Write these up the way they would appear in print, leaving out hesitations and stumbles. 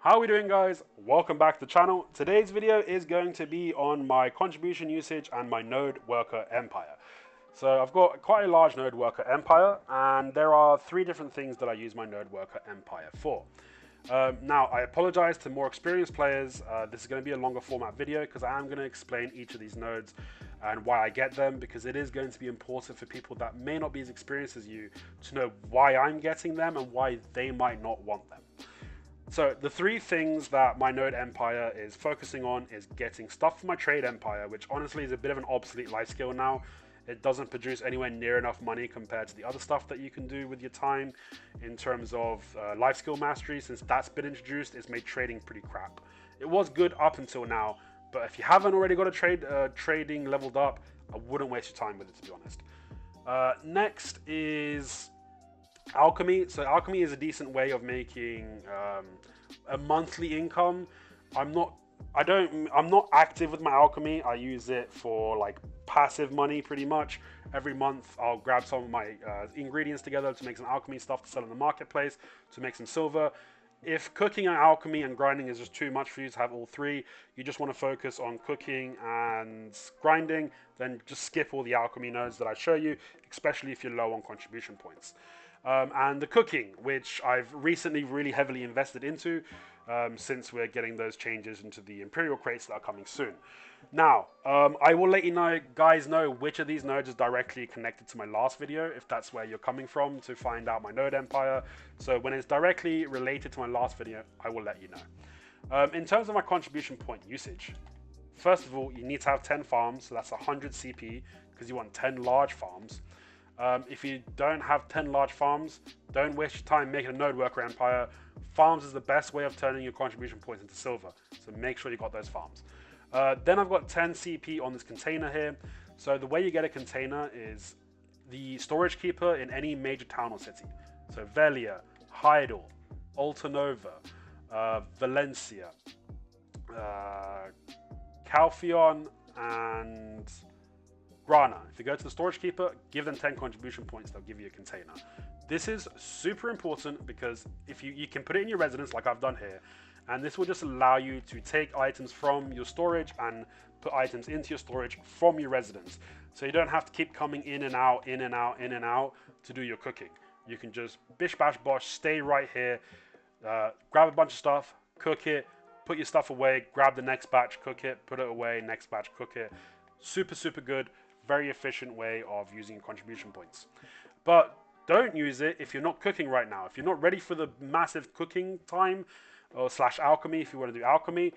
How are we doing, guys? Welcome back to the channel. Today's video is going to be on my contribution usage and my node worker empire. So I've got quite a large node worker empire, and there are three different things that I use my node worker empire for. Now, I apologize to more experienced players. This is going to be a longer format video because I am going to explain each of these nodes and why I get them, because it is going to be important for people that may not be as experienced as you to know why I'm getting them and why they might not want them. So the three things that my node empire is focusing on is getting stuff for my trade empire, which honestly is a bit of an obsolete life skill now. It doesn't produce anywhere near enough money compared to the other stuff that you can do with your time in terms of life skill mastery. Since that's been introduced, it's made trading pretty crap. It was good up until now, but if you haven't already got a trading leveled up, I wouldn't waste your time with it, to be honest. Next is Alchemy. So Alchemy is a decent way of making a monthly income. I'm not active with my Alchemy. I use it for like passive money pretty much. Every month I'll grab some of my ingredients together to make some alchemy stuff to sell in the marketplace to make some silver. If cooking and alchemy and grinding is just too much for you to have all three, you just want to focus on cooking and grinding, then just skip all the alchemy nodes that I show you, especially if you're low on contribution points. And the cooking, which I've recently really heavily invested into since we're getting those changes into the Imperial crates that are coming soon. Now, I will let you guys know which of these nodes is directly connected to my last video, if that's where you're coming from to find out my node empire. So when it's directly related to my last video, I will let you know. In terms of my contribution point usage, first of all, you need to have 10 farms, so that's 100 CP, because you want 10 large farms. If you don't have 10 large farms, don't waste your time making a node worker empire. Farms is the best way of turning your contribution points into silver, so make sure you got those farms. Then I've got 10 CP on this container here. So the way you get a container is the storage keeper in any major town or city. So Velia, Heidel, Altinova, Valencia, Calpheon, and Grana. If you go to the storage keeper, give them 10 contribution points, they'll give you a container. This is super important because if you can put it in your residence like I've done here, and this will just allow you to take items from your storage and put items into your storage from your residence. So you don't have to keep coming in and out, in and out, in and out to do your cooking. You can just bish bash bosh, stay right here, grab a bunch of stuff, cook it, put your stuff away, grab the next batch, cook it, put it away, next batch, cook it. Super, super good. Very efficient way of using contribution points. But don't use it if you're not cooking right now. If you're not ready for the massive cooking time or / alchemy, if you want to do alchemy,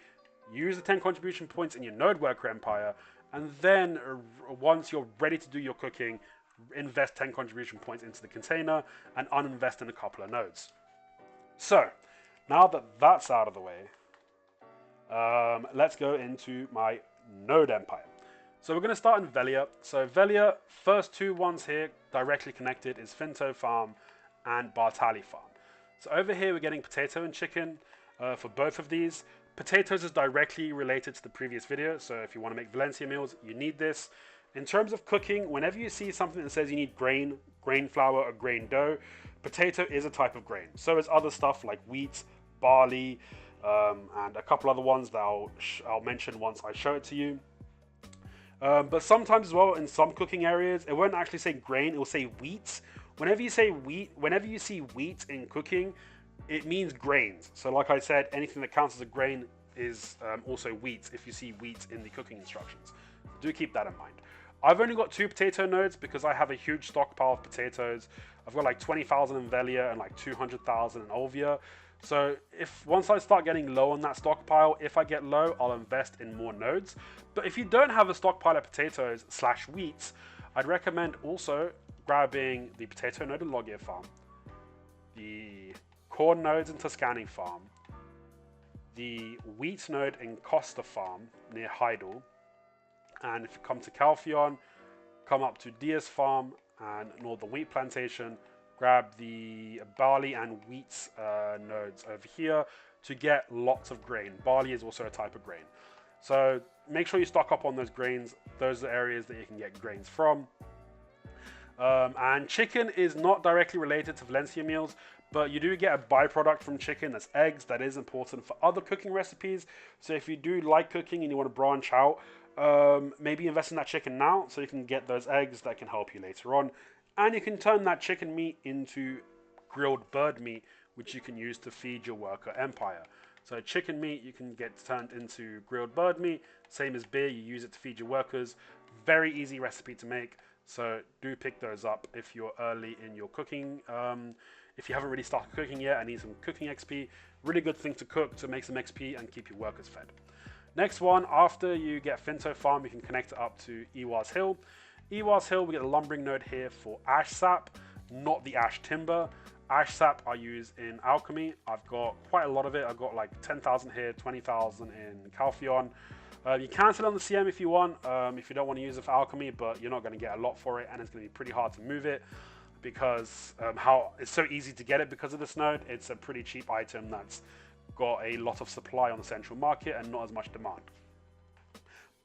use the 10 contribution points in your node worker empire, and then once you're ready to do your cooking, invest 10 contribution points into the container and uninvest in a couple of nodes. So now that that's out of the way, let's go into my node empire. So we're going to start in Velia. So Velia, first two ones here directly connected is Finto Farm and Bartali Farm. So over here we're getting potato and chicken for both of these. Potatoes is directly related to the previous video, so if you want to make Valencia meals, you need this. In terms of cooking, whenever you see something that says you need grain flour, or grain dough, potato is a type of grain. So is other stuff like wheat, barley, and a couple other ones that I'll mention once I show it to you. But sometimes as well, in some cooking areas, it won't actually say grain, it will say wheat. Whenever you see wheat in cooking, it means grains. So like I said, anything that counts as a grain is also wheat if you see wheat in the cooking instructions. Do keep that in mind. I've only got 2 potato nodes because I have a huge stockpile of potatoes. I've got like 20,000 in Velia and like 200,000 in Olvia. So once I start getting low on that stockpile, if I get low, I'll invest in more nodes. But if you don't have a stockpile of potatoes / wheats, I'd recommend also grabbing the potato node in Olvia farm, the corn nodes in Tuscany farm, the wheat node in Costa farm near Heidel, and if you come to Calpheon, come up to Diaz farm and Northern Wheat Plantation, grab the barley and wheat nodes over here to get lots of grain. Barley is also a type of grain. So make sure you stock up on those grains. Those are areas that you can get grains from. And chicken is not directly related to Valencia meals, but you do get a byproduct from chicken, that's eggs, that is important for other cooking recipes. So if you do like cooking and you want to branch out, maybe invest in that chicken now so you can get those eggs that can help you later on. And you can turn that chicken meat into grilled bird meat, which you can use to feed your worker empire. So chicken meat you can get turned into grilled bird meat, same as beer, you use it to feed your workers. Very easy recipe to make, so do pick those up if you're early in your cooking. If you haven't really started cooking yet and need some cooking XP, really good thing to cook to make some XP and keep your workers fed. Next one, after you get Finto Farm, you can connect it up to Iwar's Hill. Iwar's Hill, we get the lumbering node here for ash sap, not the ash timber. Ash sap I use in Alchemy. I've got quite a lot of it. I've got like 10,000 here, 20,000 in Calpheon. You can sell it on the CM if you want, if you don't want to use it for Alchemy, but you're not going to get a lot for it, and it's going to be pretty hard to move it because how it's so easy to get it because of this node. It's a pretty cheap item that's got a lot of supply on the central market and not as much demand.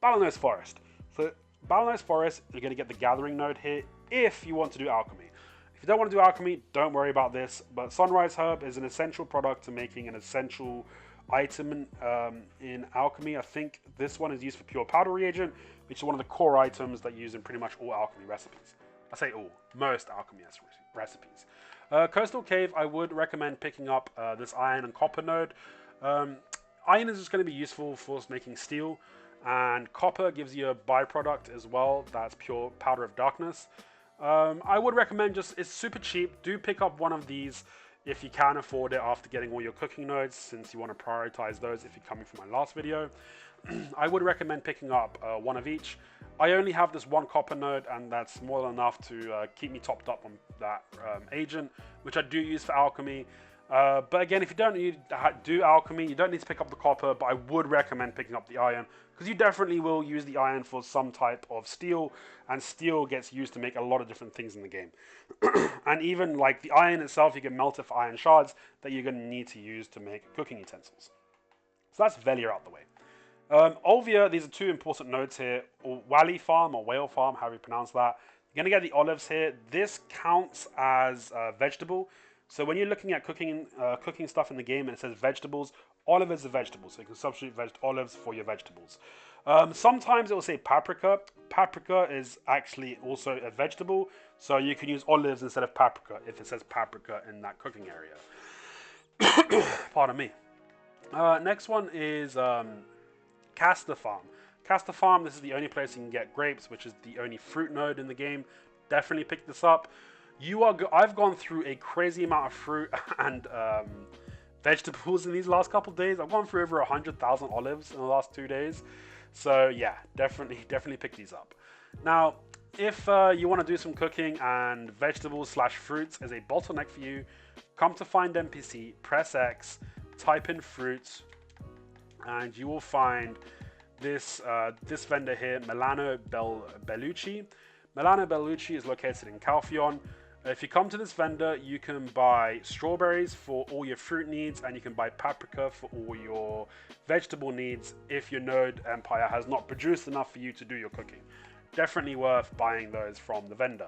Battlenose Forest. So Battlenose Forest, you're going to get the gathering node here if you want to do Alchemy. If you don't want to do Alchemy, don't worry about this, but Sunrise Herb is an essential product to making an essential item in Alchemy. I think this one is used for pure powder reagent, which is one of the core items that you use in pretty much all Alchemy recipes. I say all, most Alchemy recipes. Coastal Cave, I would recommend picking up this iron and copper node. Iron is just going to be useful for making steel, and copper gives you a byproduct as well, that's pure powder of darkness. I would recommend it's super cheap, do pick up one of these if you can afford it after getting all your cooking nodes, since you want to prioritize those if you're coming from my last video. I would recommend picking up one of each. I only have this one copper node, and that's more than enough to keep me topped up on that agent, which I do use for Alchemy. But again, if you don't need to do Alchemy, you don't need to pick up the copper, but I would recommend picking up the iron, because you definitely will use the iron for some type of steel, and steel gets used to make a lot of different things in the game. And even like the iron itself, you can melt it for iron shards that you're going to need to use to make cooking utensils. So that's Velia out the way. Olvia, these are two important nodes here, or Wally Farm or Whale Farm, however you pronounce that. You're going to get the olives here. This counts as vegetable. So when you're looking at cooking stuff in the game and it says vegetables, olive is a vegetable. So you can substitute olives for your vegetables. Sometimes it will say paprika. Paprika is actually also a vegetable. So you can use olives instead of paprika if it says paprika in that cooking area. Pardon me. Next one is Castor Farm. Castor Farm, this is the only place you can get grapes, which is the only fruit node in the game. Definitely pick this up. I've gone through a crazy amount of fruit and vegetables in these last couple of days. I've gone through over 100,000 olives in the last 2 days. So yeah, definitely pick these up. Now, if you want to do some cooking and vegetables / fruits is a bottleneck for you, come to find NPC, press X, type in fruits, and you will find this vendor here, Milano Bellucci. Milano Bellucci is located in Calpheon. If you come to this vendor, you can buy strawberries for all your fruit needs, and you can buy paprika for all your vegetable needs if your node empire has not produced enough for you to do your cooking. Definitely worth buying those from the vendor.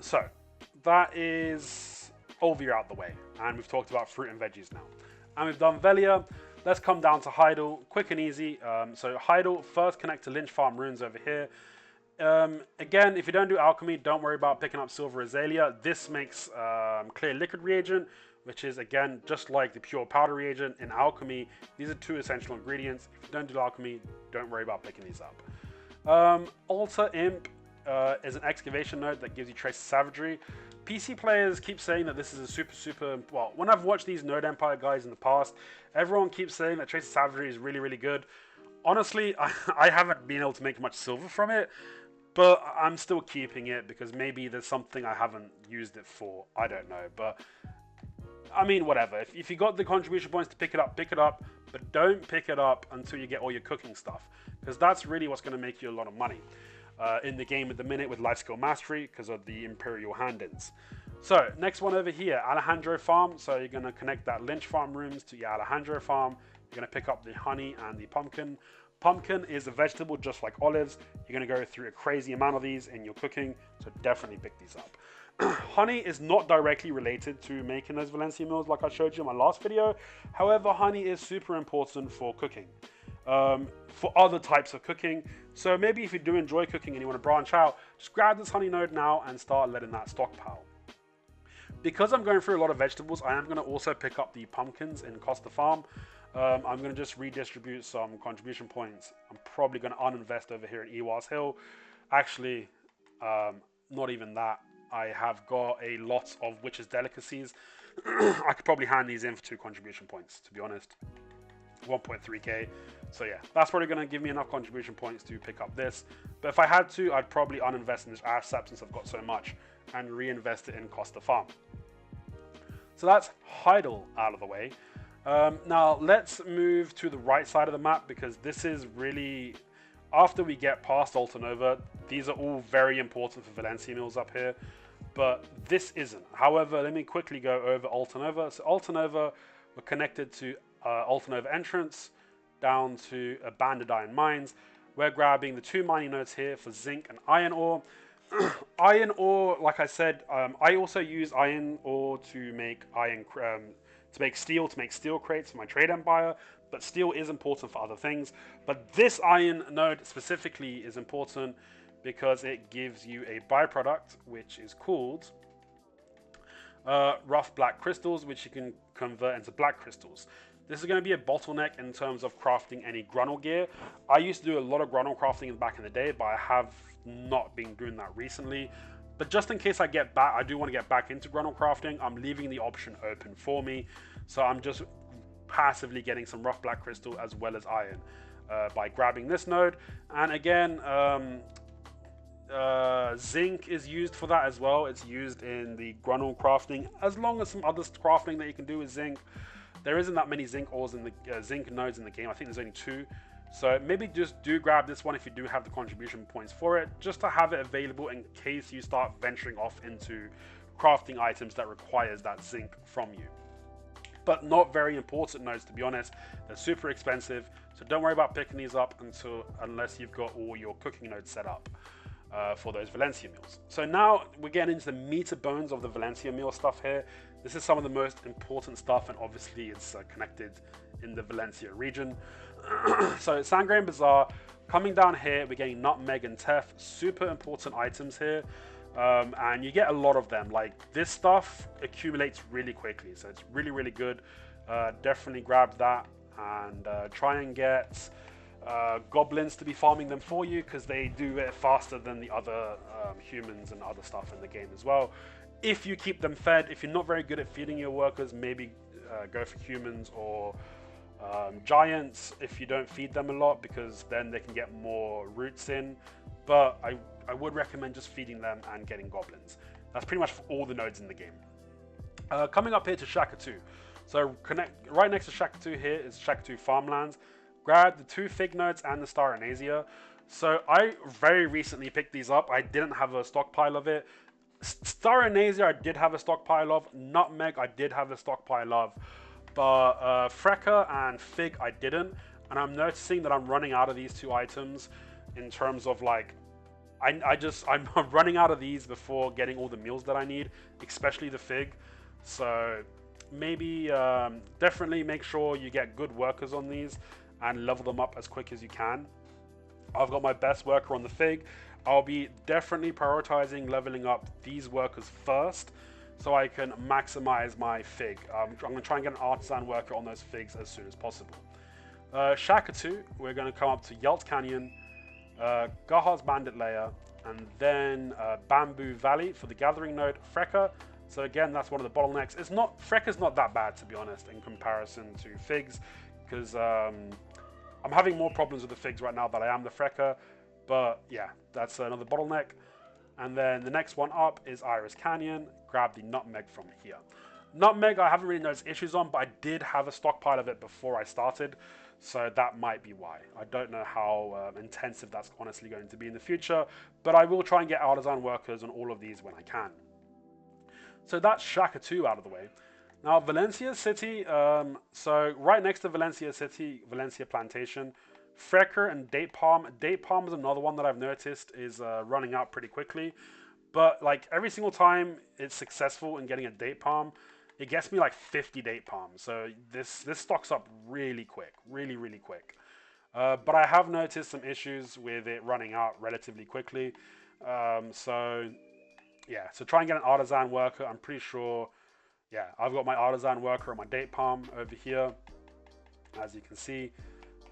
So that is Olvia out the way, and we've talked about fruit and veggies now. And we've done Velia. Let's come down to Heidel, quick and easy. So Heidel, first connect to Lynch Farm runes over here. Again, if you don't do Alchemy, don't worry about picking up Silver Azalea. This makes clear liquid reagent, which is again just like the pure powder reagent in Alchemy. These are two essential ingredients. If you don't do Alchemy, don't worry about picking these up. Altar Imp is an excavation node that gives you trace of savagery. PC players keep saying that this is a super, well, when I've watched these Node Empire guys in the past, everyone keeps saying that trace of savagery is really good. Honestly, I haven't been able to make much silver from it, but I'm still keeping it because maybe there's something I haven't used it for. I don't know, but I mean, whatever. If you got the contribution points to pick it up, but don't pick it up until you get all your cooking stuff, because that's really what's going to make you a lot of money in the game at the minute with life skill mastery because of the Imperial hand-ins. So next one over here, Alejandro Farm. So you're going to connect that Lynch Farm rooms to your Alejandro Farm. You're going to pick up the honey and the pumpkin. Pumpkin is a vegetable just like olives. You're going to go through a crazy amount of these in your cooking, so definitely pick these up. honey is not directly related to making those Valencia meals like I showed you in my last video. However, honey is super important for cooking, for other types of cooking. So maybe if you do enjoy cooking and you want to branch out, just grab this honey node now and start letting that stockpile. Because I'm going through a lot of vegetables, I am going to also pick up the pumpkins in Costa Farm. I'm going to just redistribute some contribution points. I'm probably going to uninvest over here in Ewas Hill. Actually, not even that. I have got a lot of witches' delicacies. I could probably hand these in for 2 contribution points, to be honest. 1.3k. So yeah, that's probably going to give me enough contribution points to pick up this. But if I had to, I'd probably uninvest in this ash sap since I've got so much and reinvest it in Costa Farm. So that's Heidel out of the way. Now let's move to the right side of the map, because this is really, after we get past Altinova, these are all very important for Valencia meals up here, but this isn't. However, let me quickly go over Altinova. So Altinova, we're connected to Altinova entrance down to Abandoned Iron Mines. We're grabbing the 2 mining nodes here for zinc and iron ore. Iron ore, like I said, I also use iron ore to make steel crates for my trade empire, but steel is important for other things. But this iron node specifically is important because it gives you a byproduct which is called rough black crystals, which you can convert into black crystals. This is going to be a bottleneck in terms of crafting any gruntle gear. I used to do a lot of gruntle crafting back in the day, but I have not been doing that recently. But just in case I get back, I do want to get back into gruntle crafting. I'm leaving the option open for me. So I'm just passively getting some rough black crystal as well as iron by grabbing this node. And again, zinc is used for that as well. It's used in the gruntle crafting, as long as some other crafting that you can do with zinc. There isn't that many zinc ores in the zinc nodes in the game. I think there's only 2. So maybe just do grab this one if you do have the contribution points for it, just to have it available in case you start venturing off into crafting items that requires that zinc from you. But not very important nodes, to be honest. They're super expensive, so don't worry about picking these up unless you've got all your cooking nodes set up for those Valencia meals. So now we're getting into the meat and bones of the Valencia meal stuff here. This is some of the most important stuff, and obviously it's connected in the Valencia region. So Sangre and Bazaar, coming down here, we're getting nutmeg and teff, super important items here. And you get a lot of them. Like, this stuff accumulates really quickly, so it's really, really good. Definitely grab that and try and get goblins to be farming them for you, because they do it faster than the other humans and other stuff in the game as well. If you keep them fed. If you're not very good at feeding your workers, maybe go for humans or giants if you don't feed them a lot, because then they can get more roots in. But I would recommend just feeding them and getting goblins. That's pretty much for all the nodes in the game. Coming up here to Shaka 2. So right next to Shaka 2 here is Shaka 2 farmlands. Grab the 2 fig nodes and the Star Anasia. So I very recently picked these up. I didn't have a stockpile of it. Star Anasia I did have a stockpile of. Nutmeg I did have a stockpile of. But Frecker and Fig I didn't. And I'm noticing that I'm running out of these 2 items in terms of, like, I'm running out of these before getting all the meals that I need, especially the Fig. So maybe definitely make sure you get good workers on these and level them up as quick as you can. I've got my best worker on the Fig. I'll be definitely prioritizing leveling up these workers first so I can maximize my Fig. I'm going to try and get an artisan worker on those Figs as soon as possible. Shaka 2, we're going to come up to Yelt Canyon, Gaha's Bandit Layer, and then Bamboo Valley for the gathering node, Frecker. So again, that's one of the bottlenecks. Frecker's not that bad, to be honest, in comparison to Figs, because I'm having more problems with the Figs right now than I am the Frecker. But yeah, that's another bottleneck. And then the next one up is Iris Canyon. Grab the nutmeg from here. Nutmeg, I haven't really noticed issues on, but I did have a stockpile of it before I started, so that might be why. I don't know how intensive that's honestly going to be in the future, but I will try and get artisan workers on all of these when I can. So that's Shaka 2 out of the way. Now Valencia City, so right next to Valencia City, Valencia Plantation, Frecker and Date Palm. Date Palm is another one that I've noticed is running out pretty quickly, But like every single time it's successful in getting a date palm, it gets me like 50 date palms. So this stocks up really quick, really quick. But I have noticed some issues with it running out relatively quickly. So yeah, so try and get an artisan worker. I'm pretty sure, yeah, I've got my artisan worker on my date palm over here, as you can see,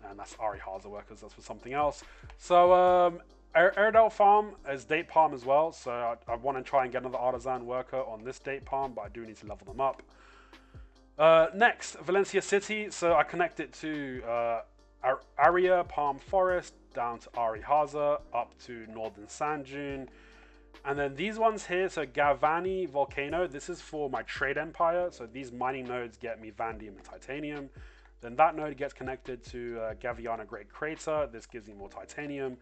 and that's Ari Haza workers. That's for something else. So Airedale farm is date palm as well. So I want to try and get another artisan worker on this date palm, but I do need to level them up. Next, Valencia City. So I connect it to Aria Palm Forest, down to Ari Haza, up to Northern Sand Dune. And then these ones here, so Gavani Volcano, this is for my trade empire. So these mining nodes get me vanadium and titanium. Then that node gets connected to Gaviana Great Crater. This gives me more titanium.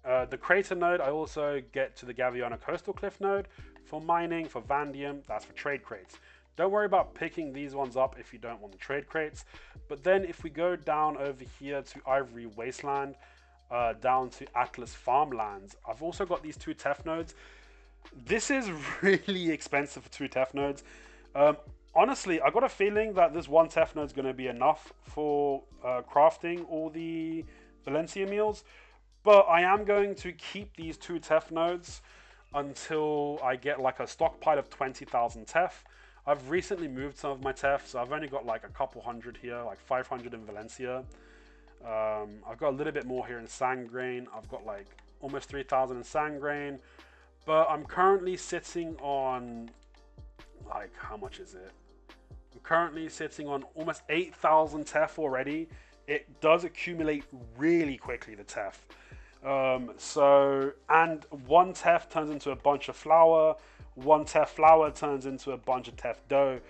The crater node, I also get to the Gaviana Coastal Cliff node for mining, for vanadium. That's for trade crates. Don't worry about picking these ones up if you don't want the trade crates. But then if we go down over here to Ivory Wasteland, down to Atlas Farmlands, I've also got these 2 TEF nodes. This is really expensive for 2 TEF nodes. Honestly, I got a feeling that this 1 TEF node is going to be enough for crafting all the Valencia meals. But I am going to keep these 2 TEF nodes until I get like a stockpile of 20,000 TEF. I've recently moved some of my TEF, so I've only got like a couple hundred here, like 500 in Valencia. I've got a little bit more here in Sangrain. I've got like almost 3,000 in Sangrain. But I'm currently sitting on, like, how much is it? I'm currently sitting on almost 8,000 TEF already. It does accumulate really quickly, the TEF. And 1 TEF turns into a bunch of flour. 1 TEF flour turns into a bunch of TEF dough.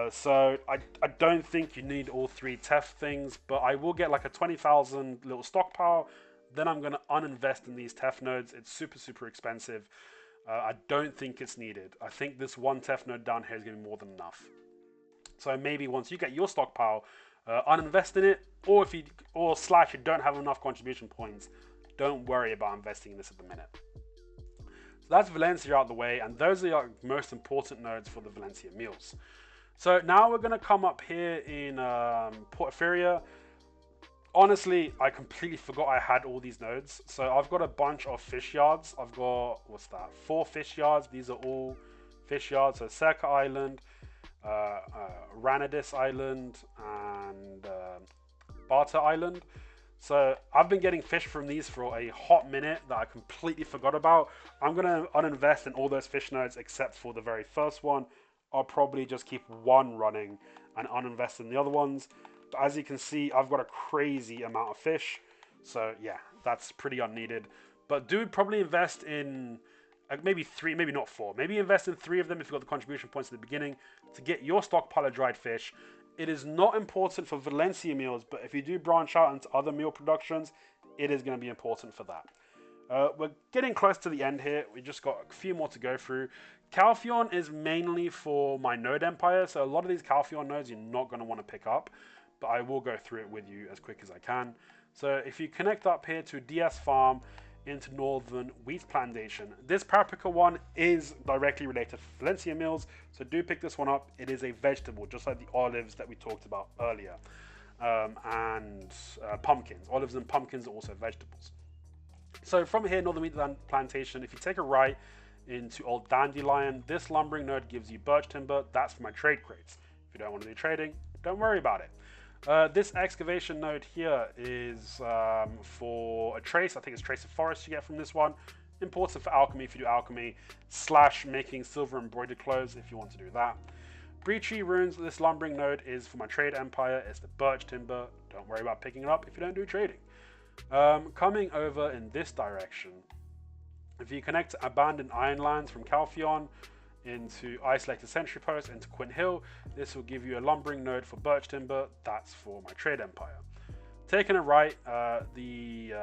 So I don't think you need all 3 TEF things, but I will get like a 20,000 little stockpile. Then I'm going to uninvest in these TEF nodes. It's super expensive. I don't think it's needed. I think this 1 TEF node down here is going to be more than enough. So maybe once you get your stockpile, uninvest in it, or if you you don't have enough contribution points, don't worry about investing in this at the minute. So that's Valencia out of the way, and those are the most important nodes for the Valencia meals. So now we're going to come up here in Portferia. Honestly, I completely forgot I had all these nodes. So I've got a bunch of fish yards. I've got, 4 fish yards. These are all fish yards. So Circa Island, Ranadis Island, and Barter Island. So I've been getting fish from these for a hot minute that I completely forgot about. I'm going to uninvest in all those fish nodes except for the very first one. I'll probably just keep 1 running and uninvest in the other ones. But as you can see, I've got a crazy amount of fish. So yeah, that's pretty unneeded. But do probably invest in maybe 3, maybe not 4. Maybe invest in 3 of them if you've got the contribution points at the beginning to get your stockpile of dried fish. It is not important for Valencia meals, but if you do branch out into other meal productions, it is going to be important for that. We're getting close to the end here. We just got a few more to go through. Calpheon is mainly for my node empire, so a lot of these Calpheon nodes you're not going to want to pick up, but I will go through it with you as quick as I can. So if you connect up here to DS Farm into Northern Wheat Plantation, this paprika one is directly related to Valencia meals, so do pick this one up. It is a vegetable, just like the olives that we talked about earlier, and pumpkins. Olives and pumpkins are also vegetables. So from here, Northern Wheat Plantation, if you take a right into Old Dandelion, this lumbering node gives you birch timber. That's for my trade crates. If you don't want to do trading, don't worry about it. This excavation node here is for a trace. I think it's trace of forest you get from this one. Important for alchemy if you do alchemy, / making silver embroidered clothes if you want to do that. Breachy runes, this lumbering node is for my trade empire. It's the birch timber. Don't worry about picking it up if you don't do trading. Coming over in this direction, if you connect abandoned ironlands from Calpheon into isolated sentry post into Quint Hill, this will give you a lumbering node for birch timber. That's for my trade empire. Taking it right, the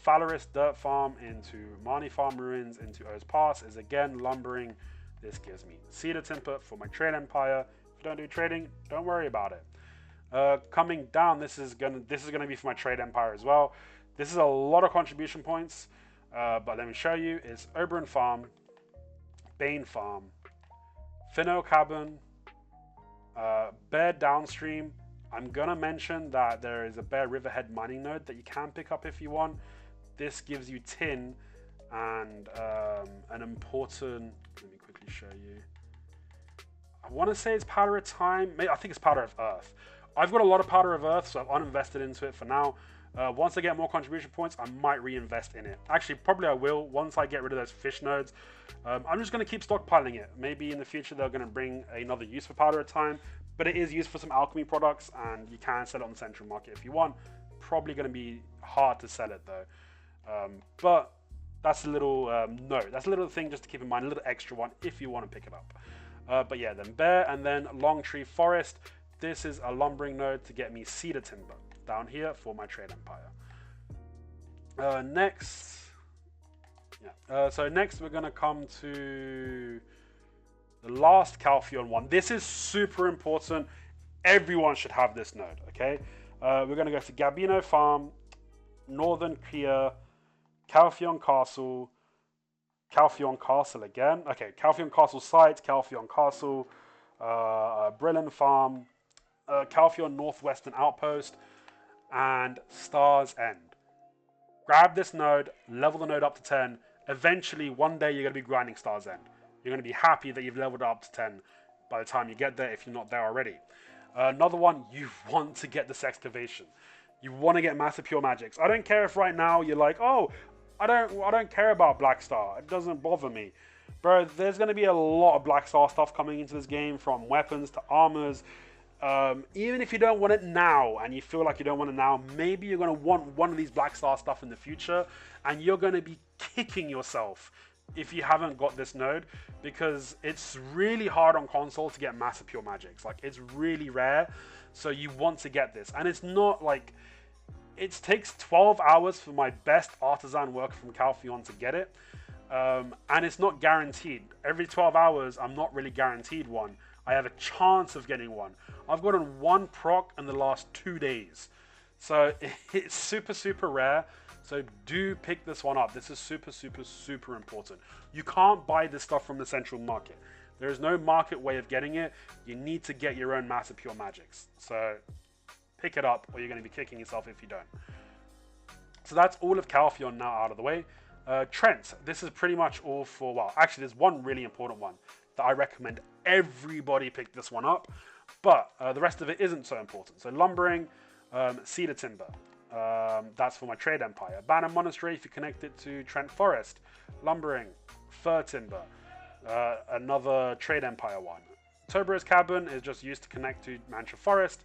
Phalaris dirt farm into Marnie Farm ruins into O's Pass is again lumbering. This gives me cedar timber for my trade empire. If you don't do trading, don't worry about it. Coming down, this is gonna be for my trade empire as well. This is a lot of contribution points, but let me show you. It's Oberon Farm, Bane Farm, Finno Cabin, Bear Downstream. I'm gonna mention that there is a Bear Riverhead mining node that you can pick up if you want. This gives you tin and an important, let me quickly show you. I want to say it's Powder of Time. I think it's Powder of Earth. I've got a lot of Powder of Earth, so I've uninvested into it for now. Once I get more contribution points, I might reinvest in it. Actually, probably I will once I get rid of those fish nodes. I'm just going to keep stockpiling it. Maybe in the future they're going to bring another use for Powder of Time, but it is used for some alchemy products, and you can sell it on the central market if you want. Probably going to be hard to sell it though. But that's a little note. That's a little thing just to keep in mind, a little extra one if you want to pick it up. But yeah, then Bear and then Long Tree Forest. This is a lumbering node to get me cedar timber down here for my trade empire. Next we're going to come to the last Calpheon one. This is super important. Everyone should have this node, okay? We're going to go to Gabino Farm, Northern Kia, Calpheon Castle again. Okay, Calpheon Castle site, Calpheon Castle, Brilliant Farm, Calpheon Northwestern Outpost, and Star's End. Grab this node, level the node up to 10. Eventually, one day you're going to be grinding Star's End. You're going to be happy that you've leveled it up to 10 by the time you get there, if you're not there already. Another one, you want to get this excavation. You want to get massive pure magics. I don't care if right now you're like, oh, I don't care about Black Star. It doesn't bother me. Bro, there's going to be a lot of Black Star stuff coming into this game, from weapons to armors. Even if you don't want it now and you feel like you don't want it now, maybe you're going to want one of these Black Star stuff in the future, and you're going to be kicking yourself if you haven't got this node, because it's really hard on console to get massive pure magics. Like, it's really rare, so you want to get this. And it's not like, it takes 12 hours for my best artisan worker from Calpheon to get it, and it's not guaranteed. Every 12 hours I'm not really guaranteed one. I have a chance of getting one. I've gotten one proc in the last 2 days, so it's super rare. So do pick this one up. This is super important. You can't buy this stuff from the central market. There is no market way of getting it. You need to get your own massive pure magics. So pick it up, or you're going to be kicking yourself if you don't. So that's all of Calpheon now out of the way. Trent, this is pretty much all for, well, actually there's one really important one that I recommend everybody pick this one up, but the rest of it isn't so important. So lumbering, cedar timber, that's for my trade empire. Banner Monastery, if you connect it to Trent Forest. Lumbering, fir timber, another trade empire one. Tober's Cabin is just used to connect to Mantra Forest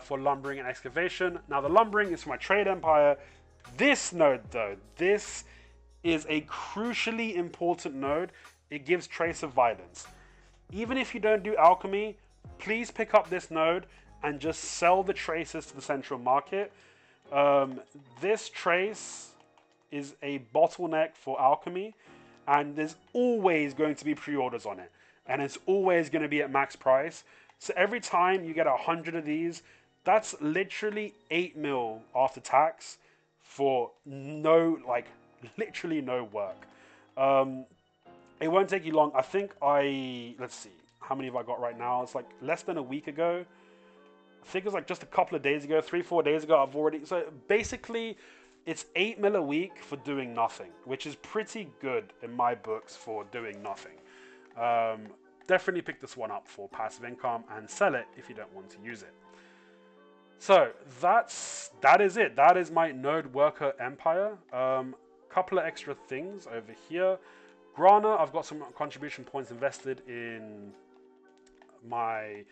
for lumbering and excavation. Now the lumbering is for my trade empire. This node though, this is a crucially important node. It gives trace of violence. Even if you don't do alchemy, please pick up this node and just sell the traces to the central market. This trace is a bottleneck for alchemy, and there's always going to be pre-orders on it, and it's always going to be at max price. So every time you get 100 of these, that's literally 8 mil after tax for no, like, literally no work. It won't take you long. I think let's see, how many have I got right now? It's like less than a week ago. I think it was like just a couple of days ago, 3-4 days ago, I've already, so basically it's 8 mil a week for doing nothing, which is pretty good in my books for doing nothing. Definitely pick this one up for passive income and sell it if you don't want to use it. So that is it. That is my node worker empire. Couple of extra things over here. Grana, I've got some contribution points invested in my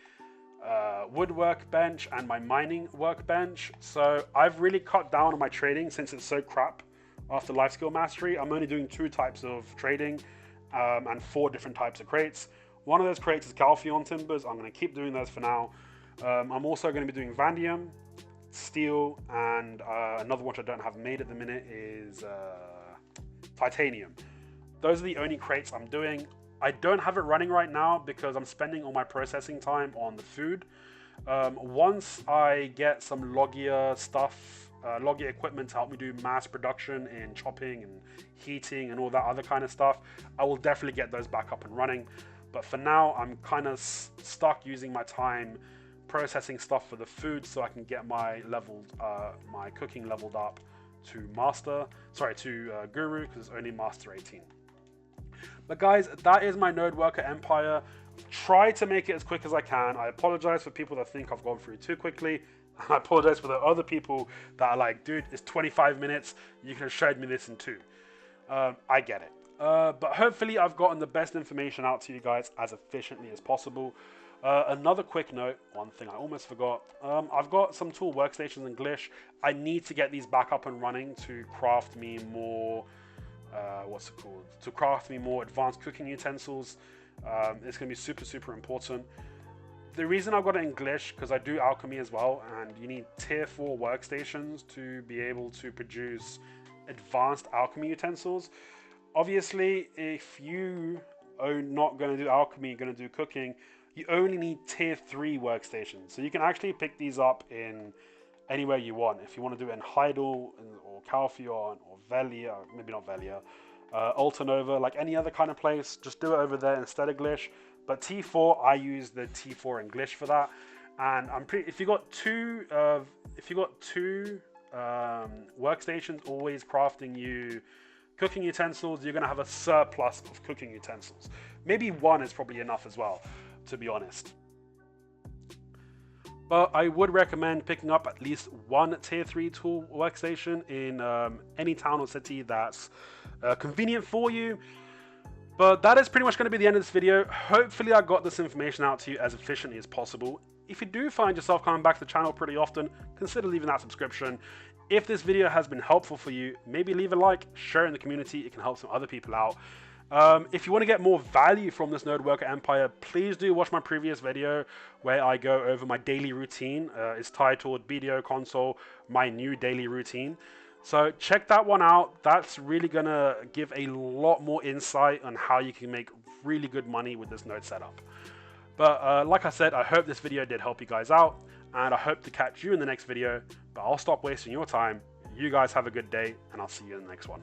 woodwork bench and my mining workbench. So I've really cut down on my trading since it's so crap after life skill mastery. I'm only doing 2 types of trading and 4 different types of crates. One of those crates is Calpheon timbers. I'm going to keep doing those for now. I'm also going to be doing vanadium, steel, and another one which I don't have made at the minute is titanium. Those are the only crates I'm doing. I don't have it running right now because I'm spending all my processing time on the food. Once I get some Logia stuff Logia equipment to help me do mass production in chopping and heating and all that other kind of stuff, I will definitely get those back up and running. But for now, I'm kind of stuck using my time processing stuff for the food so I can get my cooking leveled up to Guru, because it's only Master 18. But guys, that is my node worker empire. Try to make it as quick as I can. I apologize for people that think I've gone through too quickly. I apologize for the other people that are like, dude, it's 25 minutes. You could have showed me this in 2. I get it. But hopefully I've gotten the best information out to you guys as efficiently as possible. Another quick note, one thing I almost forgot. I've got some tool workstations in Glitch. I need to get these back up and running to craft me more, to craft me more advanced cooking utensils. It's going to be super, super important. The reason I've got it in Glitch, because I do Alchemy as well, and you need tier 4 workstations to be able to produce advanced Alchemy utensils. Obviously, if you are not going to do Alchemy, you're going to do cooking, you only need tier 3 workstations. So you can actually pick these up in anywhere you want. If you want to do it in Heidel or Calpheon or Velia, maybe not Velia, Altinova, like any other kind of place, just do it over there instead of Glitch. But T4, I use the T4 in Glitch for that. And if you got two workstations always crafting you cooking utensils, you're going to have a surplus of cooking utensils. Maybe 1 is probably enough as well, to be honest. But I would recommend picking up at least 1 tier 3 tool workstation in any town or city that's convenient for you. But that is pretty much going to be the end of this video. Hopefully I got this information out to you as efficiently as possible. If you do find yourself coming back to the channel pretty often, consider leaving that subscription. If this video has been helpful for you, maybe leave a like, share it in the community. It can help some other people out. If you want to get more value from this node worker empire, please do watch my previous video where I go over my daily routine. It's titled BDO console, my new daily routine. So check that one out. That's really going to give a lot more insight on how you can make really good money with this node setup. But like I said, I hope this video did help you guys out, and I hope to catch you in the next video. But I'll stop wasting your time. You guys have a good day, and I'll see you in the next one.